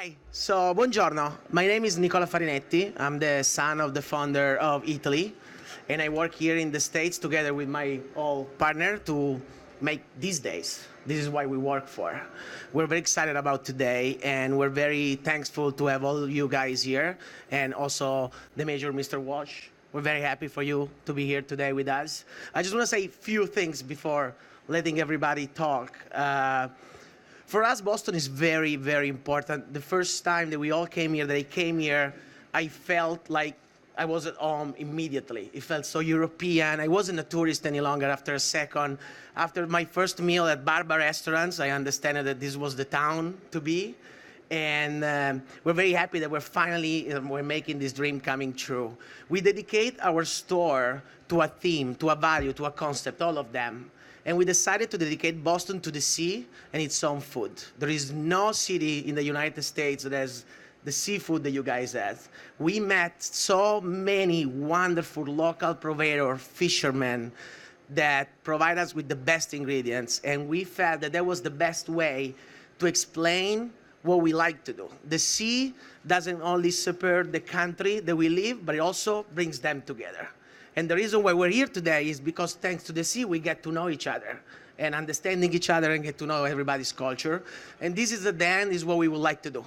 Hi, so buongiorno. My name is Nicola Farinetti. I'm the son of the founder of Eataly, and I work here in the States together with my old partner to make these days. This is what we work for. We're very excited about today, and we're very thankful to have all of you guys here, and also the Major, Mr. Walsh. We're very happy for you to be here today with us. I just want to say a few things before letting everybody talk. For us, Boston is very, very important. The first time that we all came here, I felt like I was at home immediately. It felt so European. I wasn't a tourist any longer after a second. After my first meal at Barba restaurants, I understand that this was the town to be. And we're very happy that we're making this dream coming true. We dedicate our store to a theme, to a value, to a concept, all of them. And we decided to dedicate Boston to the sea and its own food. There is no city in the United States that has the seafood that you guys have. We met so many wonderful local purveyor fishermen that provide us with the best ingredients, and we felt that was the best way to explain what we like to do. The sea doesn't only separate the country that we live, but it also brings them together. And the reason why we're here today is because thanks to the sea, we get to know each other and understanding each other and get to know everybody's culture. And this is at the end is what we would like to do.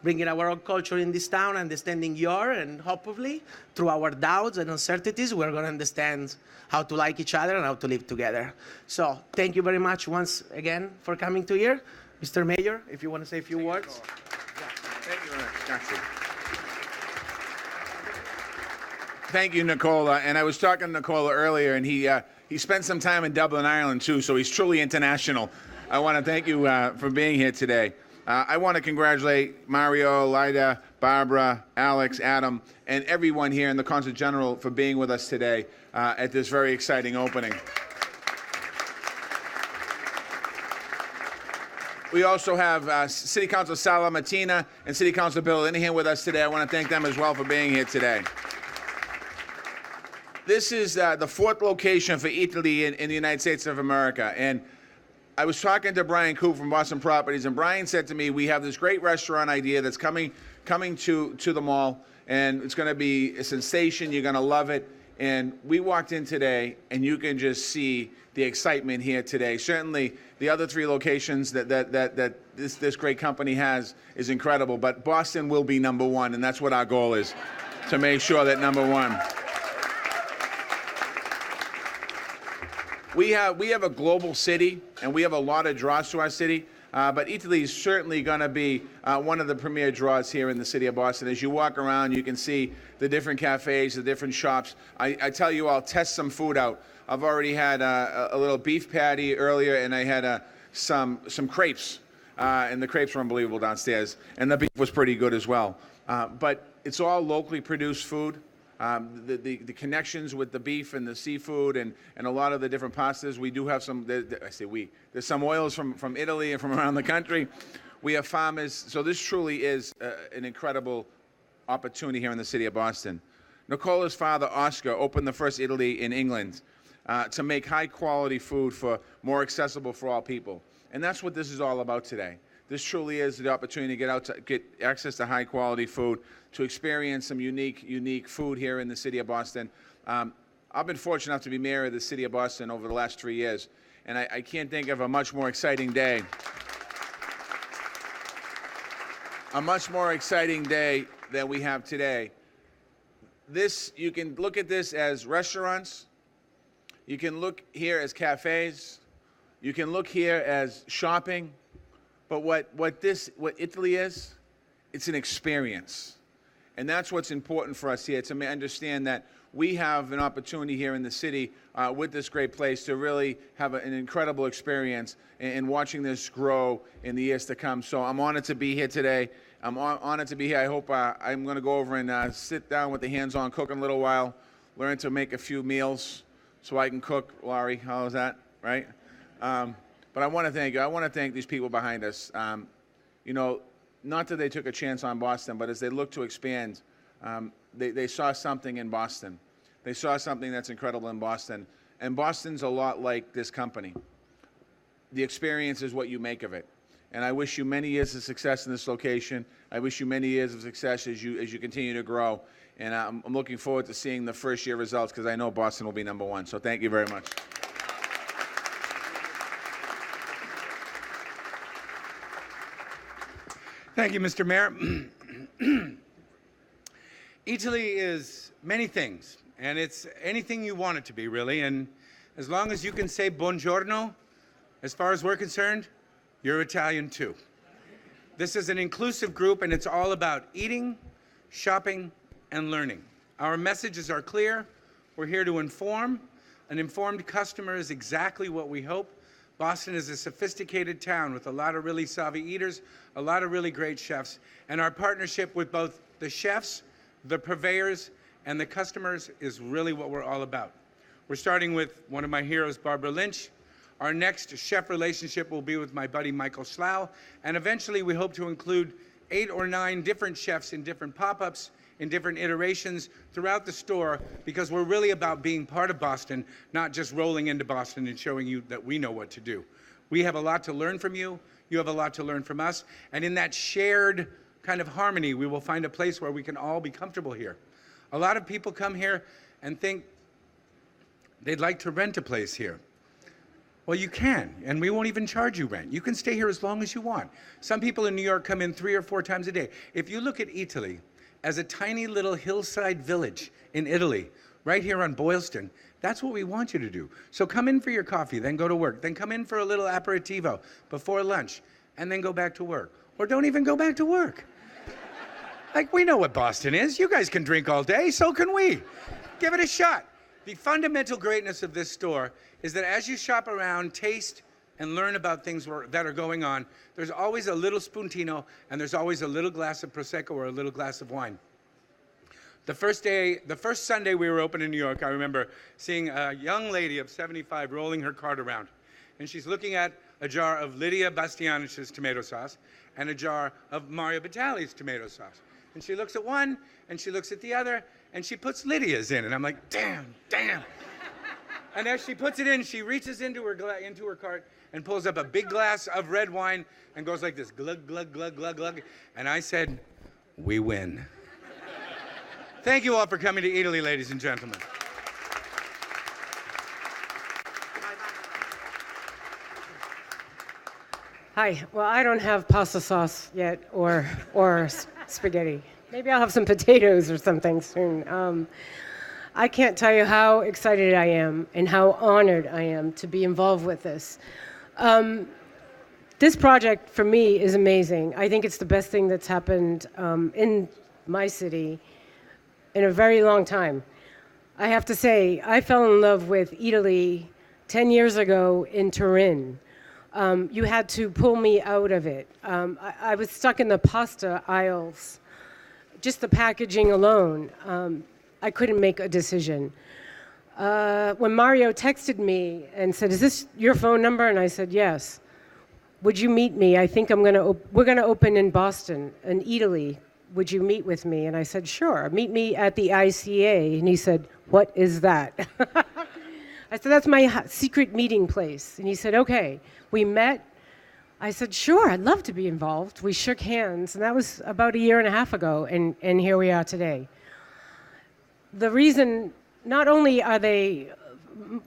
Bringing our own culture in this town, understanding your, and hopefully through our doubts and uncertainties, we're going to understand how to like each other and how to live together. So thank you very much once again for coming to here. Mr. Mayor, if you want to say a few words. Thank you very much. Grazie. Thank you, Nicola. And I was talking to Nicola earlier, and he spent some time in Dublin, Ireland, too, so he's truly international. I want to thank you for being here today. I want to congratulate Mario, Lida, Barbara, Alex, Adam, and everyone here in the Consul General for being with us today at this very exciting opening. We also have City Council Sala Mattina and City Council Bill Linehan with us today. I want to thank them as well for being here today. This is the fourth location for Eataly in the United States of America. And I was talking to Brian Coop from Boston Properties, and Brian said to me, we have this great restaurant idea that's coming to the mall, and it's going to be a sensation. You're going to love it. And we walked in today, and you can just see the excitement here today. Certainly, the other three locations that this great company has is incredible, but Boston will be number one, and that's what our goal is, to make sure that number one. We have a global city, and we have a lot of draws to our city, but Eataly is certainly going to be one of the premier draws here in the city of Boston. As you walk around, you can see the different cafes, the different shops. I tell you, I'll test some food out. I've already had a little beef patty earlier, and I had some crepes, and the crepes were unbelievable downstairs, and the beef was pretty good as well. But it's all locally produced food. The connections with the beef and the seafood and a lot of the different pastas. We do have some, there's some oils from Italy and from around the country. We have farmers. So this truly is an incredible opportunity here in the city of Boston. Nicola's father, Oscar, opened the first Eataly in England to make high quality food more accessible for all people. And that's what this is all about today. This truly is the opportunity to get access to high-quality food, to experience some unique food here in the city of Boston. I've been fortunate enough to be mayor of the city of Boston over the last 3 years, and I can't think of a much more exciting day. A much more exciting day than we have today. You can look at this as restaurants. You can look here as cafes. You can look here as shopping. But what Eataly is, it's an experience. And that's what's important for us here, to understand that we have an opportunity here in the city with this great place to really have an incredible experience in watching this grow in the years to come. So I'm honored to be here today. I'm honored to be here. I hope I'm going to go over and sit down with the hands-on, cook in a little while, learn to make a few meals so I can cook. Laurie, how's that, right? But I want to thank you. I want to thank these people behind us. Not that they took a chance on Boston, but as they look to expand, they saw something in Boston. They saw something that's incredible in Boston. And Boston's a lot like this company. The experience is what you make of it. and I wish you many years of success in this location. I wish you many years of success as you continue to grow, and I'm looking forward to seeing the first year results because I know Boston will be #1. So thank you very much. Thank you, Mr. Mayor. Eataly is many things, and it's anything you want it to be, really. And as long as you can say buongiorno, as far as we're concerned, you're Italian too. This is an inclusive group, and it's all about eating, shopping, and learning. Our messages are clear. We're here to inform. An informed customer is exactly what we hope. Boston is a sophisticated town with a lot of really savvy eaters, a lot of really great chefs, and our partnership with both the chefs, the purveyors, and the customers is really what we're all about. We're starting with one of my heroes, Barbara Lynch. Our next chef relationship will be with my buddy Michael Slough, and eventually we hope to include 8 or 9 different chefs in different pop-ups, in different iterations throughout the store, because we're really about being part of Boston, not just rolling into Boston and showing you that we know what to do. We have a lot to learn from you. You have a lot to learn from us. And in that shared kind of harmony, we will find a place where we can all be comfortable here. A lot of people come here and think they'd like to rent a place here. Well, you can, and we won't even charge you rent. You can stay here as long as you want. Some people in New York come in 3 or 4 times a day. If you look at Eataly as a tiny little hillside village in Italy, right here on Boylston, that's what we want you to do. So come in for your coffee, then go to work. Then come in for a little aperitivo before lunch, and then go back to work. Or don't even go back to work. Like, we know what Boston is. You guys can drink all day, so can we. Give it a shot. The fundamental greatness of this store is that as you shop around, taste, and learn about things that are going on, there's always a little spuntino, and there's always a little glass of Prosecco or a little glass of wine. The first Sunday we were open in New York, I remember seeing a young lady of 75 rolling her cart around. And she's looking at a jar of Lydia Bastianich's tomato sauce and a jar of Mario Batali's tomato sauce. And she looks at one, and she looks at the other, and she puts Lydia's in. And I'm like, damn. And as she puts it in, she reaches into her cart and pulls up a big glass of red wine and goes like this, glug, glug, glug, glug, glug. And I said, we win. Thank you all for coming to Eataly, ladies and gentlemen. Hi. Well, I don't have pasta sauce yet or spaghetti. Maybe I'll have some potatoes or something soon. I can't tell you how excited I am and how honored I am to be involved with this. This project, for me, is amazing. I think it's the best thing that's happened in my city in a very long time. I have to say, I fell in love with Eataly 10 years ago in Turin. You had to pull me out of it. I was stuck in the pasta aisles. Just the packaging alone, I couldn't make a decision. When Mario texted me and said, "Is this your phone number?" and I said, "Yes. Would you meet me? I think we're gonna open in Boston, an Eataly. Would you meet with me?" And I said, "Sure. Meet me at the ICA." And he said, "What is that?" I said, "That's my secret meeting place." And he said, "Okay." We met. I said, "Sure, I'd love to be involved." We shook hands, and that was about a year and a half ago, and here we are today. The reason, not only are they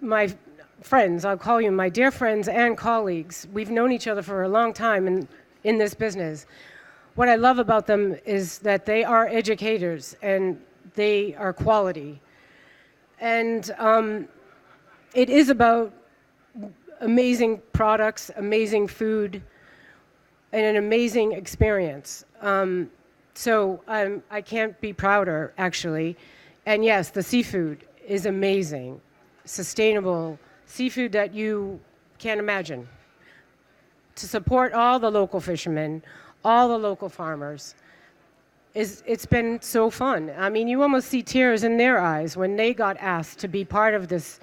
my friends, I'll call you my dear friends and colleagues, we've known each other for a long time in this business. What I love about them is that they are educators, and they are quality. And it is about amazing products, amazing food, and an amazing experience. So I can't be prouder, actually. And yes, the seafood is amazing. Sustainable seafood that you can't imagine. To support all the local fishermen, all the local farmers, it's been so fun. I mean, you almost see tears in their eyes when they got asked to be part of this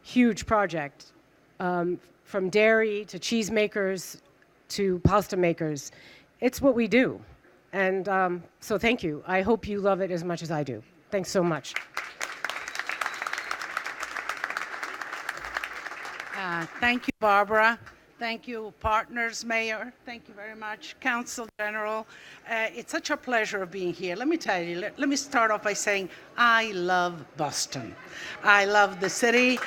huge project. From dairy to cheesemakers to pasta makers. It's what we do. And so thank you. I hope you love it as much as I do. Thanks so much. Thank you, Barbara. Thank you, partners, Mayor. Thank you very much, Council General. It's such a pleasure being here. Let me tell you, let me start off by saying I love Boston. I love the city.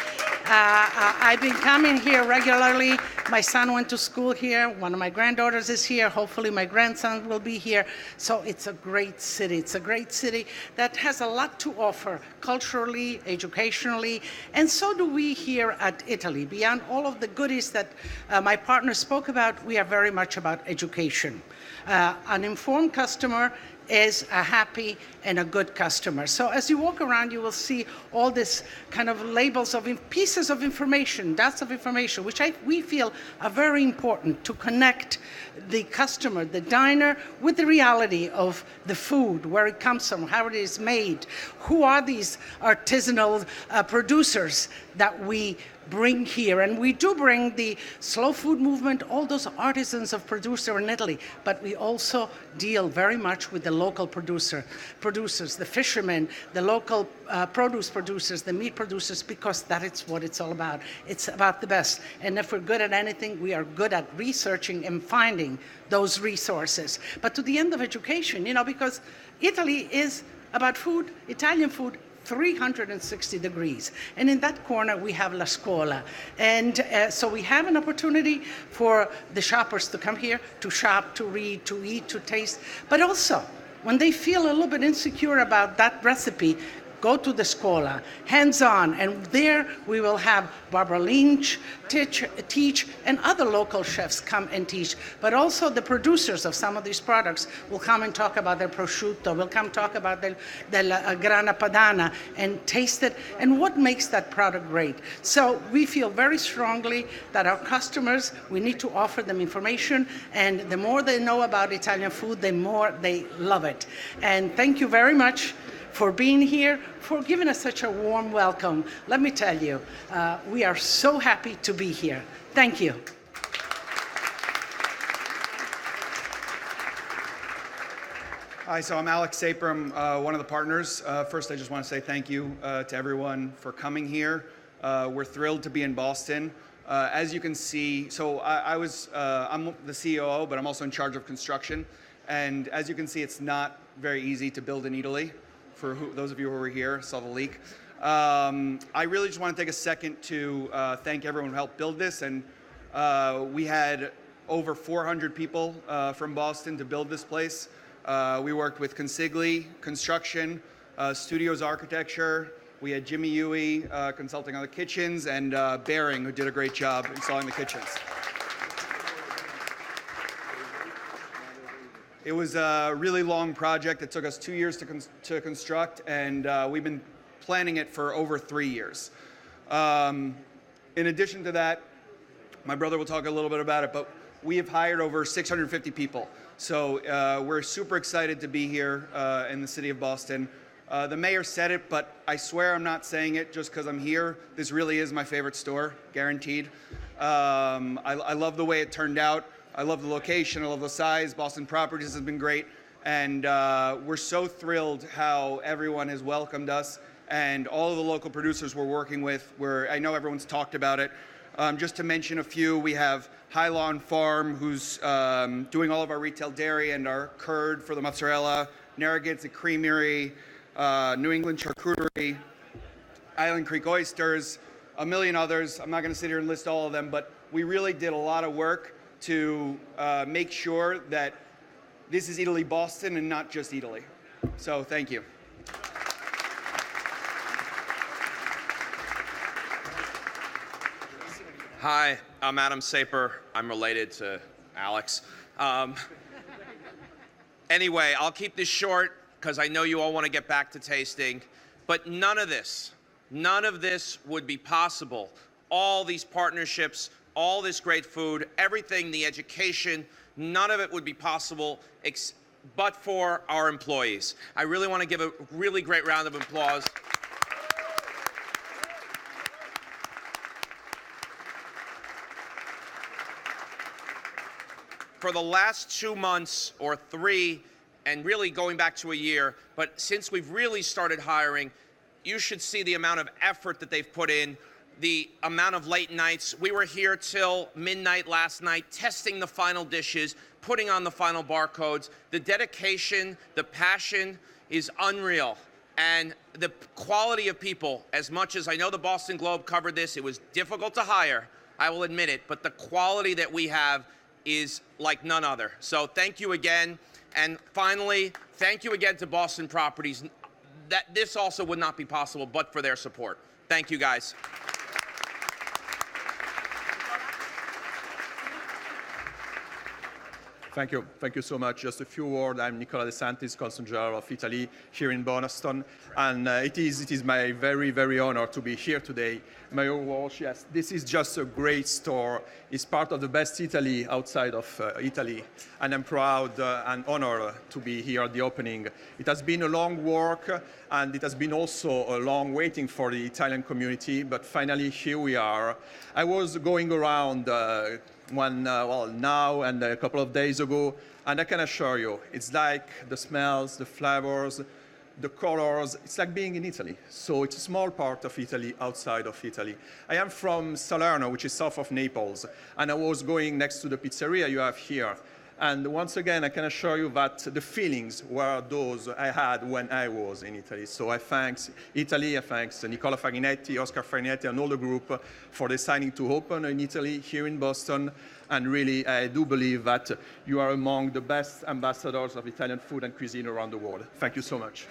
I've been coming here regularly. My son went to school here. One of my granddaughters is here. Hopefully my grandson will be here. So it's a great city. It's a great city that has a lot to offer culturally, educationally, and so do we here at Eataly. Beyond all of the goodies that my partner spoke about, we are very much about education. An informed customer is a happy and a good customer. So as you walk around, you will see all this kind of labels of pieces of information, dots of information, which we feel are very important to connect the customer, the diner, with the reality of the food, where it comes from, how it is made, who are these artisanal producers that we bring here. And we do bring the slow food movement, all those artisans of producer in Italy, but we also deal very much with the local producers, the fishermen, the local produce producers, the meat producers, because that is what it's all about. It's about the best. And if we're good at anything, we are good at researching and finding those resources. But to the end of education, because Italy is about food, Italian food, 360 degrees. And in that corner, we have La Scuola. And so we have an opportunity for the shoppers to come here, to shop, to read, to eat, to taste. But also, when they feel a little bit insecure about that recipe, go to the Scuola, hands-on, and there we will have Barbara Lynch teach, and other local chefs come and teach. But also the producers of some of these products will come and talk about their prosciutto, will come talk about the grana padana, and taste it, and what makes that product great. So we feel very strongly that our customers, we need to offer them information, and the more they know about Italian food, the more they love it. And thank you very much for being here, for giving us such a warm welcome. Let me tell you, we are so happy to be here. Thank you. Hi, so I'm Alex Sapram, one of the partners. First, I just want to say thank you to everyone for coming here. We're thrilled to be in Boston. As you can see, so I'm the COO, but I'm also in charge of construction. And as you can see, it's not very easy to build in Eataly. For those of you who were here, saw the leak. I really just want to take a second to thank everyone who helped build this. And we had over 400 people from Boston to build this place. We worked with Consigli Construction, Studios Architecture. We had Jimmy Huey consulting on the kitchens, and Baring, who did a great job installing the kitchens. It was a really long project. It took us 2 years to construct, and we've been planning it for over 3 years. In addition to that, my brother will talk a little bit about it, but we have hired over 650 people. So we're super excited to be here in the city of Boston. The mayor said it, but I swear I'm not saying it just because I'm here. This really is my favorite store, guaranteed. I love the way it turned out. I love the location, I love the size. Boston Properties has been great. And we're so thrilled how everyone has welcomed us, and all of the local producers we're working with, I know everyone's talked about it. Just to mention a few, we have High Lawn Farm, who's doing all of our retail dairy and our curd for the mozzarella, Narragansetts Creamery, New England Charcuterie, Island Creek Oysters, a million others. I'm not going to sit here and list all of them, but we really did a lot of work to make sure that this is Eataly Boston and not just Eataly. So thank you. Hi, I'm Adam Saper. I'm related to Alex. Anyway, I'll keep this short because I know you all want to get back to tasting, but none of this would be possible. All these partnerships, all this great food, everything, the education, none of it would be possible but for our employees. I really want to give a really great round of applause. For the last 2 months or 3, and really going back to a year, but since we've really started hiring, you should see the amount of effort that they've put in the amount of late nights. We were here till midnight last night, testing the final dishes, putting on the final barcodes. The dedication, the passion is unreal. And the quality of people, as much as I know the Boston Globe covered this, it was difficult to hire, I will admit it, but the quality that we have is like none other. So thank you again. And finally, thank you again to Boston Properties. That this also would not be possible but for their support. Thank you, guys. Thank you so much. Just a few words. I'm Nicola De Santis, Consul General of Italy here in Boylston, and it is my very, very honor to be here today. Mayor Walsh, yes, this is just a great store. It's part of the best Italy outside of Italy, and I'm proud and honored to be here at the opening. It has been a long work, and it has been also a long waiting for the Italian community, but finally here we are. I was going around now and a couple of days ago, and I can assure you, it's like the smells, the flavors, the colors, it's like being in Italy. So it's a small part of Italy outside of Italy. I am from Salerno, which is south of Naples, and I was going next to the pizzeria you have here. And once again, I can assure you that the feelings were those I had when I was in Italy. So I thank Italy, I thank Nicola Farinetti, Oscar Farinetti, and all the group for deciding to open in Italy, here in Boston. And really, I do believe that you are among the best ambassadors of Italian food and cuisine around the world. Thank you so much.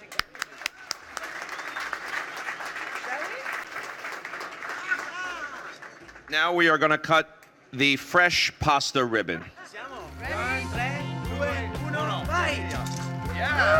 Now we are going to cut the fresh pasta ribbon. Ready? 3, 2, 1, vai! Yeah.